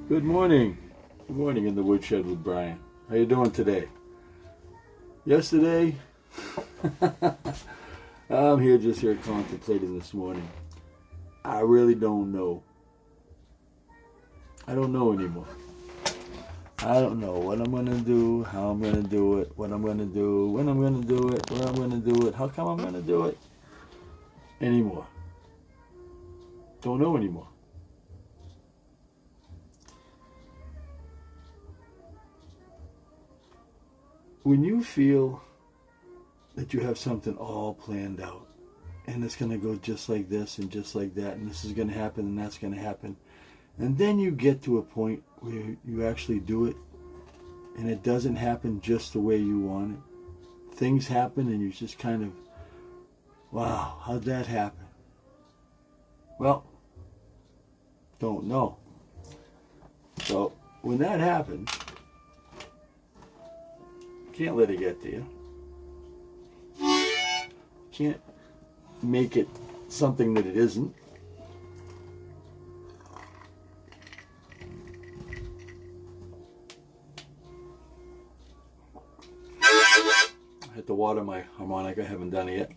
Good morning. Good morning in the woodshed with Brian. How you doing today? Yesterday, I'm just here contemplating this morning. I really don't know. I don't know anymore. I don't know what I'm going to do, how I'm going to do it, what I'm going to do, when I'm going to do it, where I'm going to do it, how come I'm going to do it anymore. Don't know anymore. When you feel that you have something all planned out and it's going to go just like this and just like that and this is going to happen and that's going to happen, and then you get to a point where you actually do it and it doesn't happen just the way you want it. Things happen and you just kind of, wow, how'd that happen? Well, don't know. So when that happens, can't let it get to you. Can't make it something that it isn't. I had to water my harmonica. I haven't done it yet.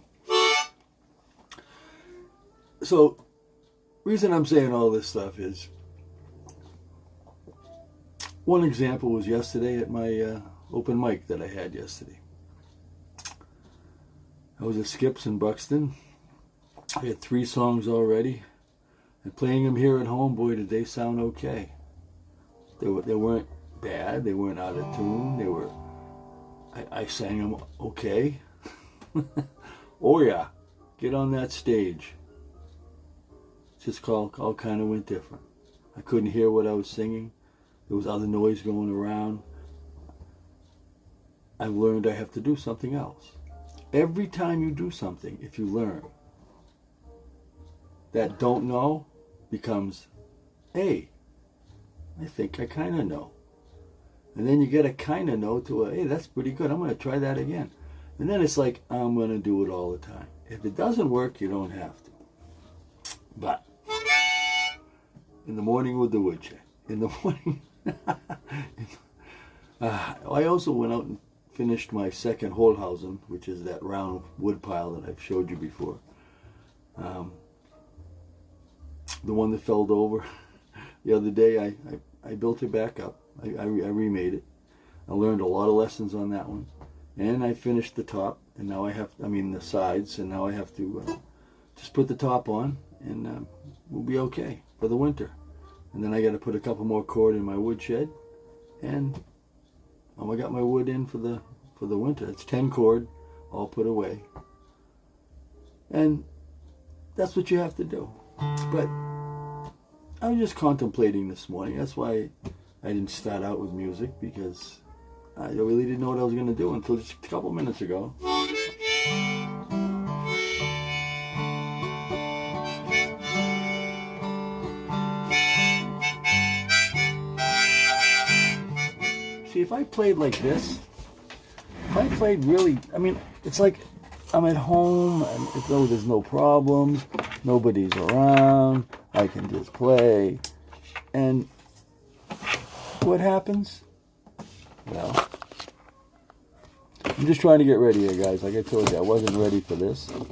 So, reason I'm saying all this stuff is, one example was yesterday at my open mic that I had yesterday. I was at Skips in Buxton. I had 3 songs already. And playing them here at home, boy, did they sound okay. They weren't bad. They weren't out of tune. I sang them okay. Oh yeah, get on that stage. Just all kind of went different. I couldn't hear what I was singing. There was other noise going around. I've learned I have to do something else. Every time you do something, if you learn, that don't know becomes, hey, I think I kind of know. And then you get a kind of know to a, hey, that's pretty good. I'm going to try that again. And then it's like, I'm going to do it all the time. If it doesn't work, you don't have to. But in the morning with the woodshed. In the morning. I also went out and finished my second Holhausen, which is that round wood pile that I've showed you before. The one that fell over the other day, I built it back up. I remade it. I learned a lot of lessons on that one. And I finished the top, and now the sides, and now I have to just put the top on, and we'll be okay for the winter. And then I got to put a couple more cord in my woodshed, and I got my wood in for the winter. It's 10 cord, all put away. And that's what you have to do. But I was just contemplating this morning. That's why I didn't start out with music, because I really didn't know what I was going to do until just a couple minutes ago. See, if I played like this, if I played really, it's like I'm at home, and there's no problems, nobody's around, I can just play. And what happens? Well, I'm just trying to get ready here, guys. Like I told you, I wasn't ready for this. I'm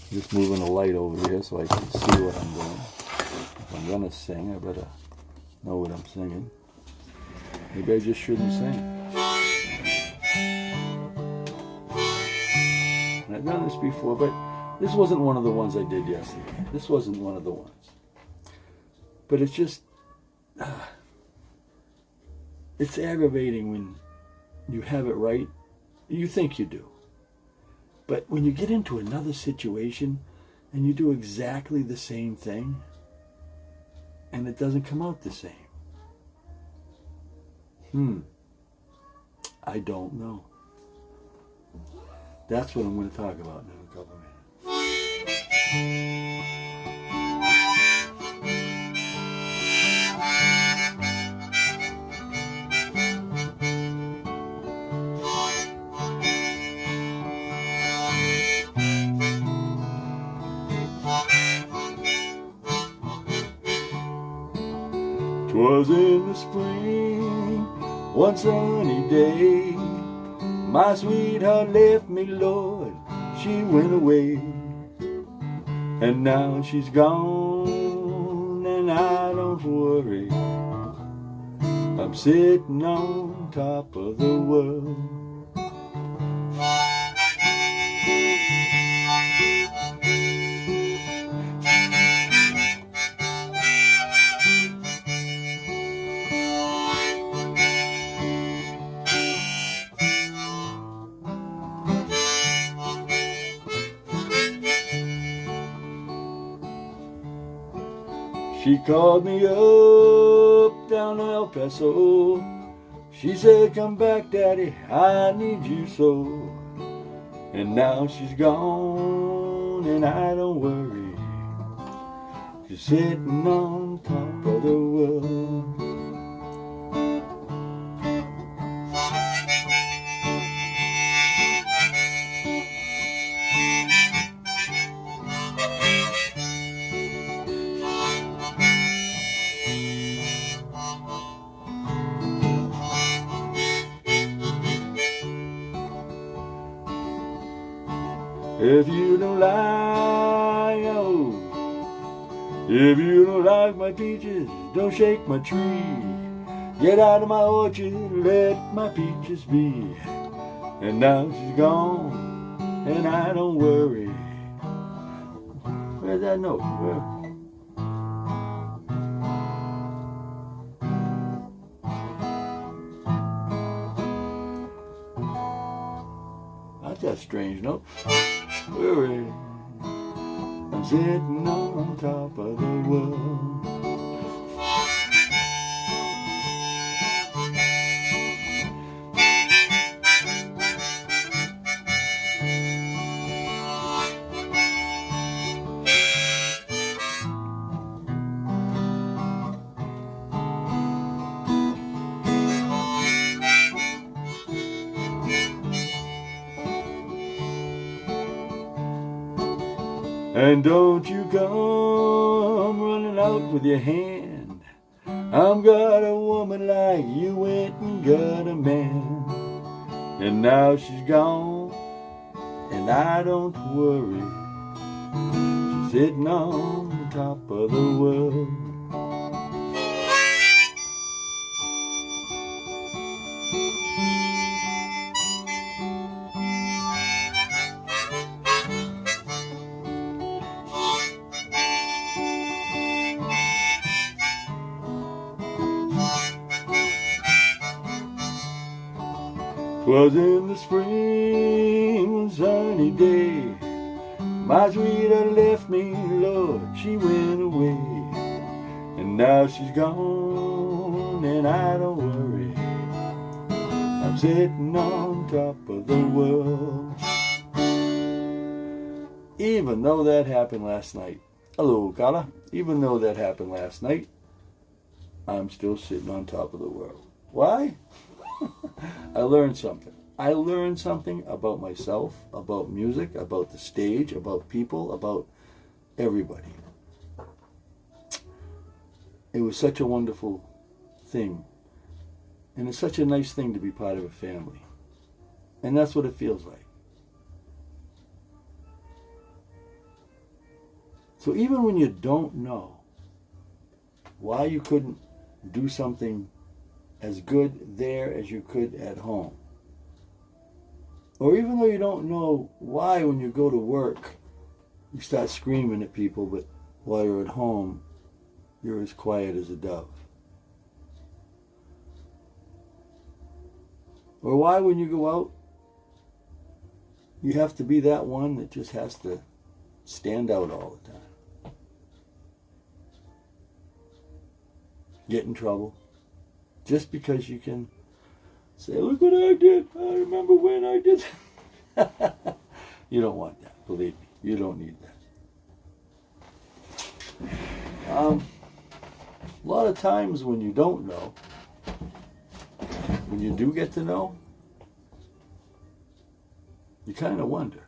just moving the light over here so I can see what I'm doing. If I'm going to sing, I better know what I'm singing. Maybe I just shouldn't sing. And I've done this before, but this wasn't one of the ones I did yesterday. This wasn't one of the ones. But it's just, it's aggravating when you have it right. You think you do. But when you get into another situation and you do exactly the same thing and it doesn't come out the same. I don't know. That's what I'm going to talk about in a couple of minutes. 'Twas in the spring, one sunny day, my sweetheart left me, Lord, she went away. And now she's gone and I don't worry, I'm sitting on top of the world. She called me up down to El Paso. She said, come back, Daddy, I need you so. And now she's gone and I don't worry, she's sitting on top of the world. If you don't like, if you don't like my peaches, don't shake my tree. Get out of my orchard, let my peaches be. And now she's gone, and I don't worry. Where's that note? That's a strange note. Worry, I'm sitting on top of the world. And don't you come running out with your hand. I'm got a woman like you went and got a man. And now she's gone, and I don't worry, she's sitting on the top of the world. Was in the spring, one sunny day, my sweetheart left me, Lord, she went away. And now she's gone, and I don't worry, I'm sitting on top of the world. Even though that happened last night, hello, Carla, even though that happened last night, I'm still sitting on top of the world. Why? I learned something. I learned something about myself, about music, about the stage, about people, about everybody. It was such a wonderful thing. And it's such a nice thing to be part of a family. And that's what it feels like. So even when you don't know why you couldn't do something as good there as you could at home, or even though you don't know why when you go to work you start screaming at people, but while you're at home you're as quiet as a dove, or why when you go out you have to be that one that just has to stand out all the time, get in trouble, just because you can say, look what I did, I remember when I did. You don't want that, believe me, you don't need that. A lot of times when you don't know, when you do get to know, you kind of wonder,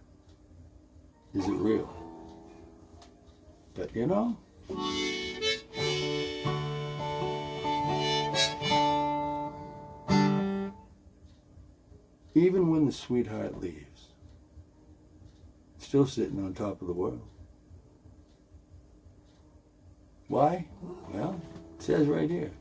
is it real? But you know, even when the sweetheart leaves, still sitting on top of the world. Why? Well, it says right here.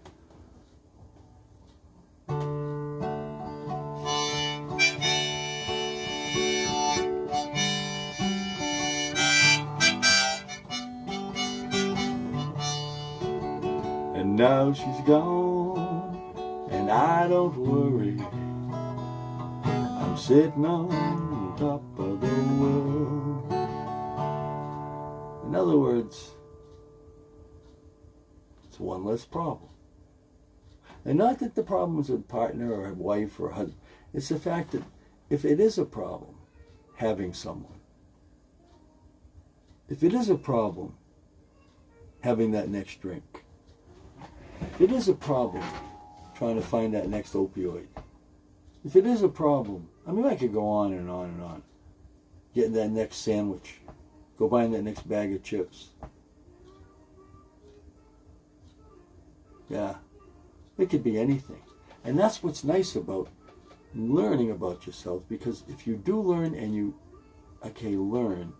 And now she's gone, and I don't worry. I'm sitting on top of the world. In other words, it's one less problem. And not that the problem is a partner or a wife or a husband. It's the fact that if it is a problem, having someone, if it is a problem, having that next drink, if it is a problem, trying to find that next opioid, if it is a problem, I mean, I could go on and on and on. Getting that next sandwich, go buying that next bag of chips. Yeah, it could be anything. And that's what's nice about learning about yourself, because if you do learn and you, learn,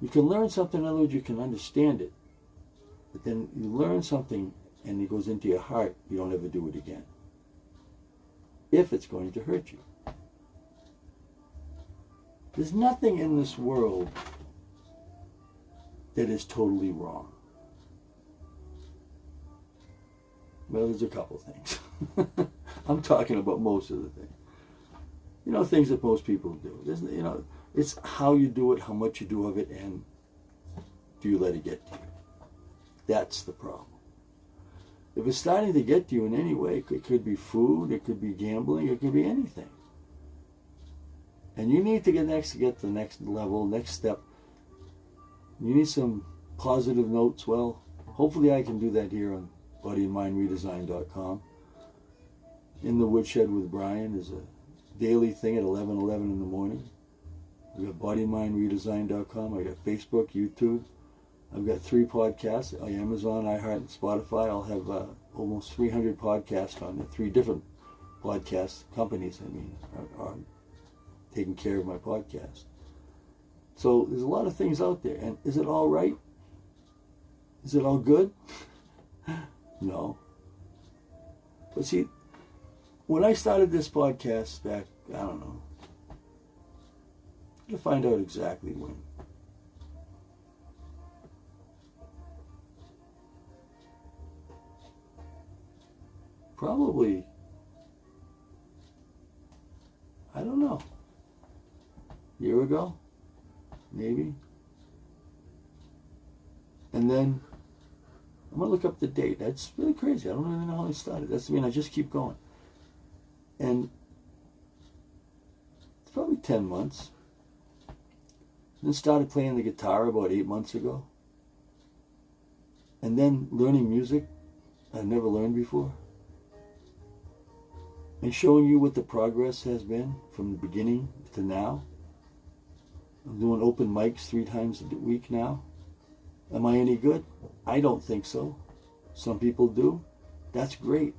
you can learn something, in other words, you can understand it. But then you learn something and it goes into your heart, you don't ever do it again. If it's going to hurt you. There's nothing in this world that is totally wrong. Well, there's a couple things. I'm talking about most of the things. You know, things that most people do. It's how you do it, how much you do of it, and do you let it get to you? That's the problem. If it's starting to get to you in any way, it could be food, it could be gambling, it could be anything. And you need to get to the next level, next step. You need some positive notes. Well, hopefully I can do that here on bodyandmindredesign.com. In the Woodshed with Brian is a daily thing at 11:11 in the morning. I've got bodyandmindredesign.com. I got Facebook, YouTube. I've got 3 podcasts, Amazon, iHeart, and Spotify. I'll have almost 300 podcasts on it. 3 different podcast companies, are taking care of my podcast. So there's a lot of things out there. And is it all right? Is it all good? No. But see, when I started this podcast back, I don't know, to find out exactly when. Probably, I don't know, a year ago, maybe. And then I'm going to look up the date. That's really crazy. I don't even know how I started. I just keep going. And it's probably 10 months. Then started playing the guitar about 8 months ago. And then learning music I've never learned before. And showing you what the progress has been from the beginning to now. I'm doing open mics 3 times a week now. Am I any good? I don't think so. Some people do. That's great.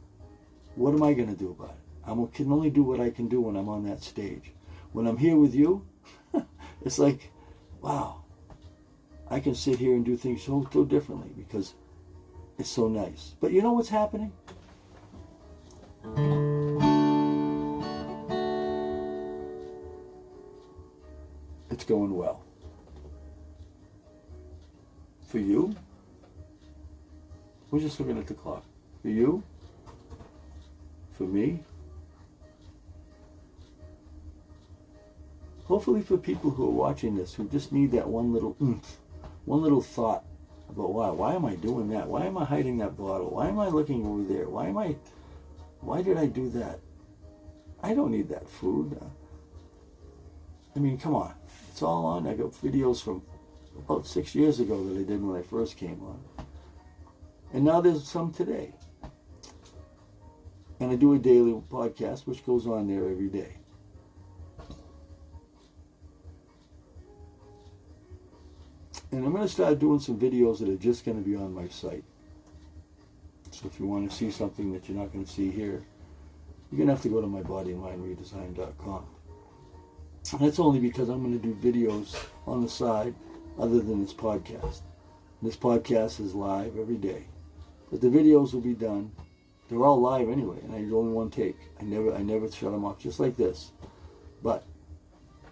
What am I going to do about it? I can only do what I can do when I'm on that stage. When I'm here with you, it's like, wow, I can sit here and do things so differently because it's so nice. But you know what's happening? It's going well. For you, we're just looking at the clock. For you, for me, hopefully for people who are watching this, who just need that one little oomph, one little thought about why am I doing that? Why am I hiding that bottle? Why am I looking over there? Why did I do that? I don't need that food. I mean, come on. It's all on. I got videos from about 6 years ago that I did when I first came on. And now there's some today. And I do a daily podcast, which goes on there every day. And I'm going to start doing some videos that are just going to be on my site. So if you want to see something that you're not going to see here, you're going to have to go to mybodyandmindredesign.com. And that's only because I'm going to do videos on the side other than this podcast. This podcast is live every day. But the videos will be done. They're all live anyway, and I do only one take. I never shut them off, just like this. But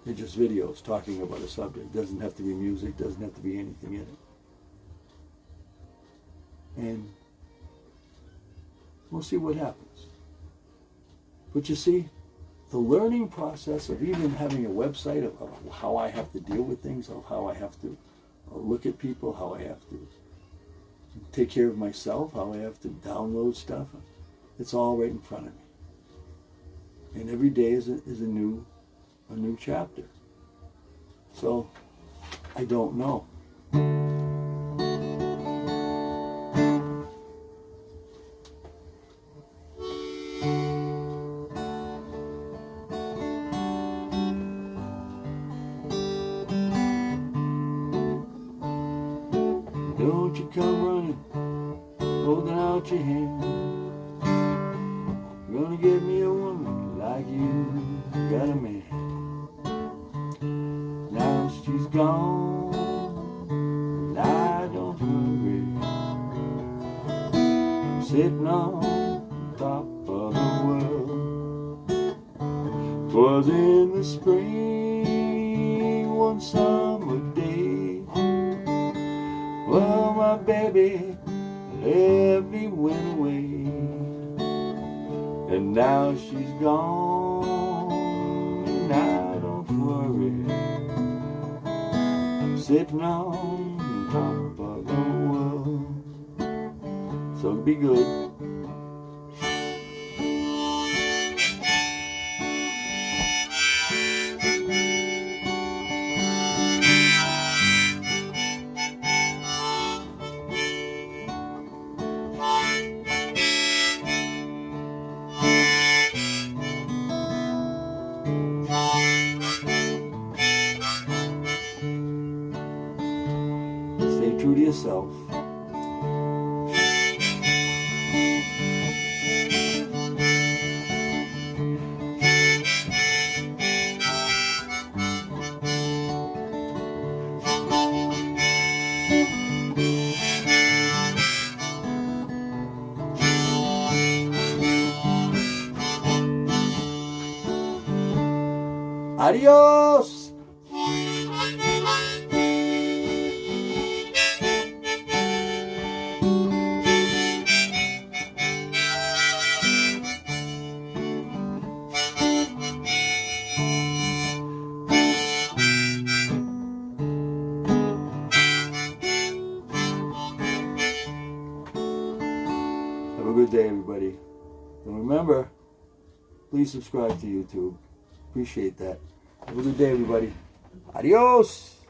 they're just videos talking about a subject. Doesn't have to be music, doesn't have to be anything in it. And we'll see what happens. But you see, the learning process of even having a website of how I have to deal with things, of how I have to look at people, how I have to take care of myself, how I have to download stuff, it's all right in front of me. And every day is a new chapter. So I don't know. Don't you come running, holding out your hand. You're gonna get me a woman like you got a man. Now she's gone, and I don't worry. I'm sitting on top of the world. 'Twas in the spring, one summer day. Well, my baby left me, went away, and now she's gone, and I don't worry. I'm sitting on top of the world, so be good. Stay true to yourself. Adios! Have a good day, everybody. And remember, please subscribe to YouTube. Appreciate that. Have a good day, everybody. Adios!